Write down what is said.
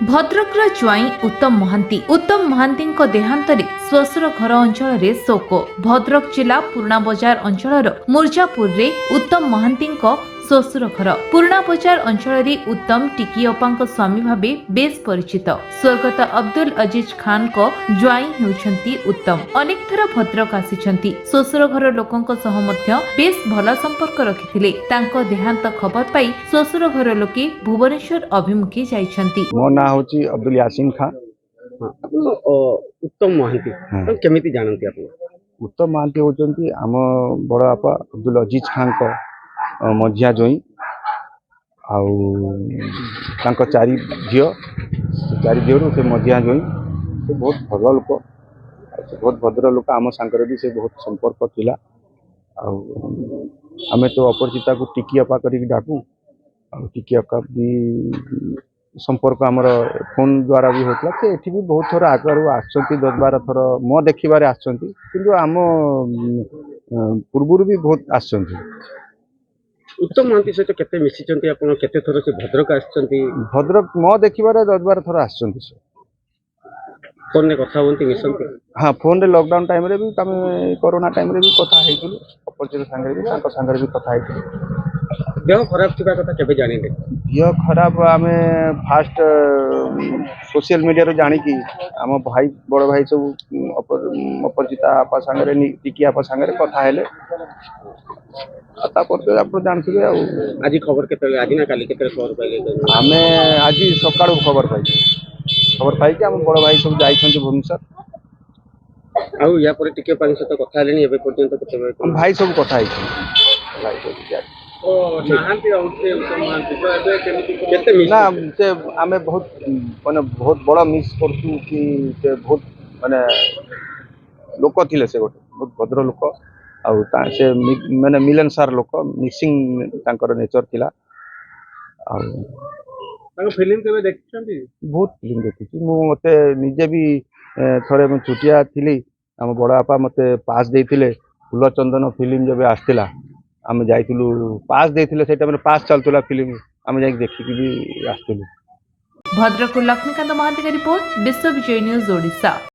भद्रकर ज्वाई उत्तम महांती देहांतरे स्वशुर घर अंचल शोक। भद्रक जिला पुराणा बजार अंचल मुर्जापुर रे उत्तम महांती स्वशुर घर। पुराणा बजार अंचल उत्तम टिकिअपा स्वामी भावे बेस परिचित। स्वर्गत अब्दुल अजीज खान को ज्वाई होउछंती उत्तम। अनेक थर भद्रक आसिछंती। स्वशुर घर लोकों सह मध्य बेस भल संपर्क रखिथिले। तांको देहांत खबर पाई स्वशुर घर लोके भुवनेश्वर अभिमुखी जाइछंती। मो ना होची अब्दुल यासीन खान। उत्तम महांती केमिति जानନ୍ତି आपण? उत्तम महांती होचंती आम बड़ बापा अब्दुल अजीज खान को मझिया जोई आउ तांको चारि झील से मझिया जोई से बहुत भल लोक, बहुत भद्र लोक। आम सांकर भी से बहुत संपर्क थिला। आमे तो अपरिचिता को टिकिअपा करी डाकू। टिकिअपा भी संपर्क आमर फोन द्वारा भी होता है। एठी भी बहुत थर आगरू आसछंती 10-12 थर मो देखिबारे आसछंती, किंतु आम पूर्वरु भी बहुत आसछंती। उत्तम महांती सहित केते मिसिचंती आपण? केते थर से भद्रक आसछंती? भद्रक मो देखिबारे 10-12 थर आसछंती से। फोन ने कथा होंती मिसंती? हाँ, फोन रे लॉकडाउन टाइम रे भी तमे कोरोना टाइम रे भी कथा हेइतुलु। अपरिचित संगे भी तांको संगे भी कथा हेइतुलु। देह खराब थिबा कथा केबे जानिले? देह खराब आमे फास्ट सोशल मीडिया रे जानि कि आम भाई बड़ भाई सब अपरिचिता आपा संगे टिकी आपा संगे कथा हेले तापर आप जानथिबे। आज खबर केते? आज ना काली केते खबर पाइले? आमे आज सकाळ खबर पाई कि आम बड़ भाई सब जाइछन्ती भुवनेश्वर। आउ या पर टिके पानी सहित कथा हेलेनी एबे पर्यंत केते? हम भाई सब कथा हेछि। भाई सब जाय ओ नाहांती औते उत्तम महांती तो एबे केते मिस ना से आमे बहुत माने बहुत बड़ा मिस करछु कि से बहुत माने लोक थिले। से गोटे बहुत भद्र लोक आउ से माने मिलनसार लोक। मिक्सिंग तांकर नेचर थिला। आ तांको फिल्म केबे देखछंती? बहुत फिल्म देखिछि मु। मते निजे भी थोड़े मैं छुटिया थिली। आम बड़ बापा मते पास देथिले फूल चंदन फिल्म जब आसथिला। आम जाइथिलु पास देथिले। से टाइम रे पास चलतला फिल्म। आम जाई देखि भी आसथिलु। भद्रक लक्ष्मीकांत महांती का रिपोर्ट, विश्व विजय न्यूज ओडिशा।